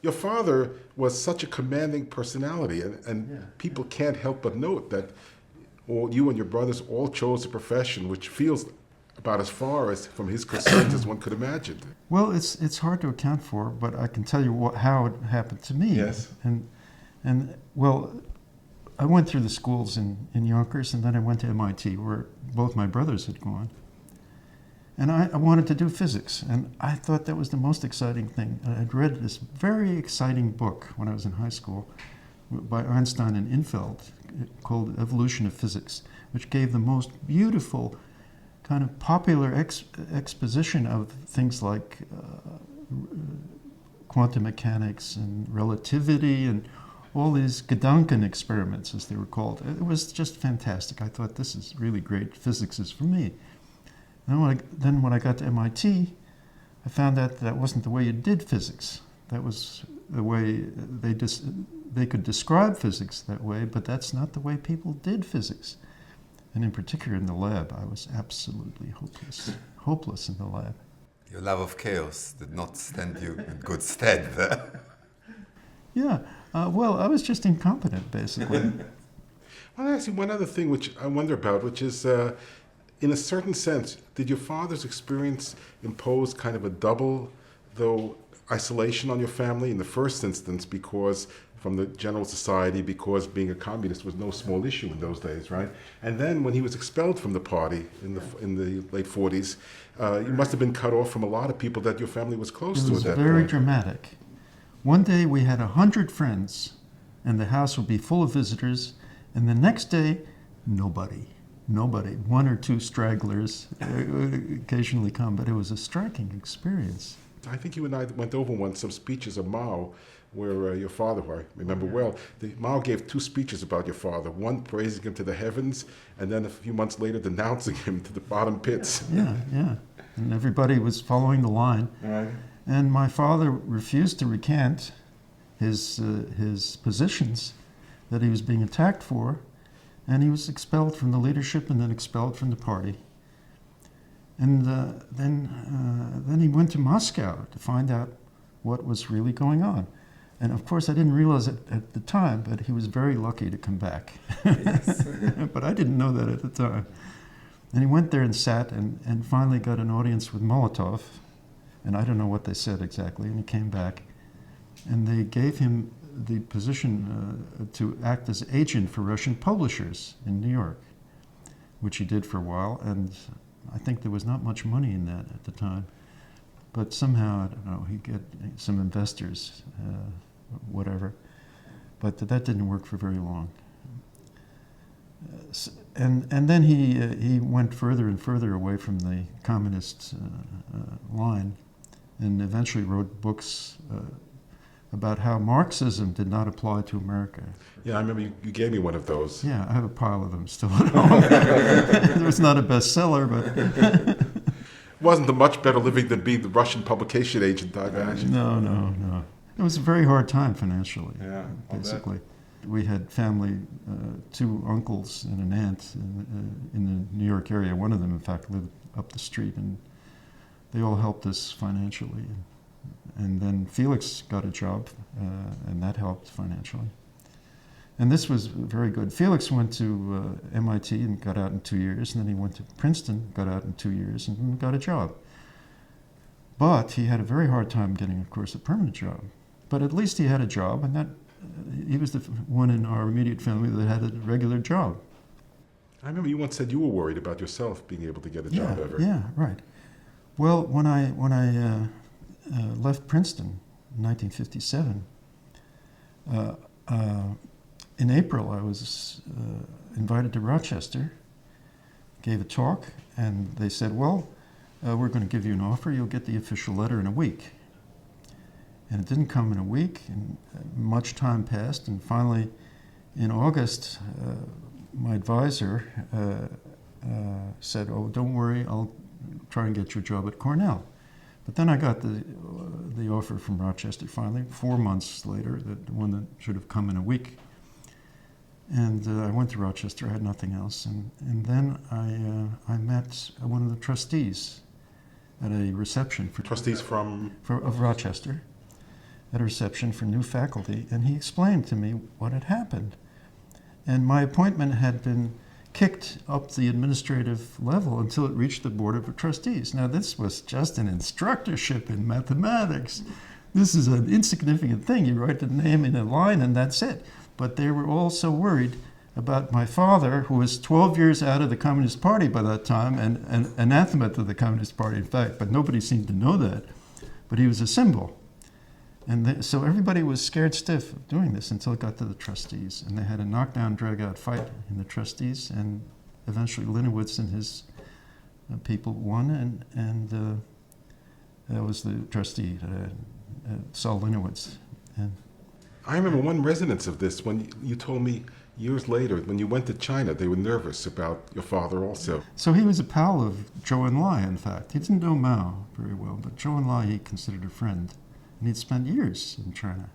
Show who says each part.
Speaker 1: Your father was such a commanding personality, and
Speaker 2: Yeah.
Speaker 1: people can't help but note that you and your brothers all chose a profession which feels about as far as from his concerns as one could imagine.
Speaker 2: Well, it's hard to account for, but I can tell you how it happened to me.
Speaker 1: Yes.
Speaker 2: And well, I went through the schools in Yonkers, and then I went to MIT, where both my brothers had gone. And I wanted to do physics, and I thought that was the most exciting thing. I'd read this very exciting book when I was in high school by Einstein and Infeld called Evolution of Physics, which gave the most beautiful kind of popular exposition of things like quantum mechanics and relativity and all these Gedanken experiments, as they were called. It was just fantastic. I thought, this is really great. Physics is for me. And then when I got to MIT, I found out that wasn't the way you did physics. That was the way they could describe physics that way, but that's not the way people did physics. And in particular in the lab, I was absolutely hopeless in the lab.
Speaker 3: Your love of chaos did not stand you in good stead there.
Speaker 2: Yeah, well, I was just incompetent, basically.
Speaker 1: Well, actually, one other thing which I wonder about, which is, in a certain sense, did your father's experience impose kind of a double, though, isolation on your family? In the first instance, because from the general society, because being a communist was no small issue in those days, right? And then when he was expelled from the party in the late 40s, you must have been cut off from a lot of people that your family was close to at that point.
Speaker 2: It was very dramatic. One day we had 100 friends, and the house would be full of visitors, and the next day, nobody. One or two stragglers occasionally come, but it was a striking experience.
Speaker 1: I think you and I went over once some speeches of Mao, where your father, who I remember well, Mao gave two speeches about your father, one praising him to the heavens, and then a few months later denouncing him to the bottom pits.
Speaker 2: Yeah. And everybody was following the line.
Speaker 1: Right.
Speaker 2: And my father refused to recant his positions that he was being attacked for, and he was expelled from the leadership and then expelled from the party. And then he went to Moscow to find out what was really going on. And of course, I didn't realize it at the time, but he was very lucky to come back.
Speaker 3: Yes.
Speaker 2: But I didn't know that at the time. And he went there and sat and finally got an audience with Molotov. And I don't know what they said exactly. And he came back. And they gave him the position to act as agent for Russian publishers in New York, which he did for a while. And I think there was not much money in that at the time. But somehow, I don't know, he'd get some investors, whatever. But that didn't work for very long. And then he went further and further away from the communist line, and eventually wrote books about how Marxism did not apply to America.
Speaker 1: Yeah, I remember you gave me one of those.
Speaker 2: Yeah, I have a pile of them still at home. It was not a bestseller, but...
Speaker 1: Wasn't a much better living than being the Russian publication agent, I imagine.
Speaker 2: No. It was a very hard time financially,
Speaker 1: Yeah,
Speaker 2: basically. We had family, two uncles and an aunt in the New York area. One of them, in fact, lived up the street, and they all helped us financially. And then Felix got a job, and that helped financially. And this was very good. Felix went to MIT and got out in 2 years, and then he went to Princeton, got out in 2 years, and got a job. But he had a very hard time getting, of course, a permanent job. But at least he had a job, and that he was the one in our immediate family that had a regular job.
Speaker 1: I remember you once said you were worried about yourself being able to get a job ever.
Speaker 2: Yeah, right. Well, when I left Princeton in 1957, in April I was invited to Rochester, gave a talk, and they said, well, we're going to give you an offer, you'll get the official letter in a week. And it didn't come in a week, and much time passed, and finally in August, my advisor said, oh, don't worry, I'll try and get you a job at Cornell. But then I got the offer from Rochester finally, 4 months later, the one that should have come in a week. And I went to Rochester, I had nothing else, and then I met one of the trustees at a reception
Speaker 1: Trustees from?
Speaker 2: of Rochester. at a reception for new faculty, and he explained to me what had happened. And my appointment had been kicked up the administrative level until it reached the Board of Trustees. Now, this was just an instructorship in mathematics. This is an insignificant thing. You write the name in a line and that's it. But they were all so worried about my father, who was 12 years out of the Communist Party by that time, and anathema to the Communist Party, in fact, but nobody seemed to know that. But he was a symbol. And so everybody was scared stiff of doing this until it got to the trustees. And they had a knockdown, drag-out fight in the trustees, and eventually Linowitz and his people won, and that was the trustee, Saul Linowitz. And
Speaker 1: I remember one resonance of this when you told me years later, when you went to China, they were nervous about your father also.
Speaker 2: so he was a pal of Zhou Enlai, in fact. He didn't know Mao very well, but Zhou Enlai he considered a friend. And he'd spent years in China.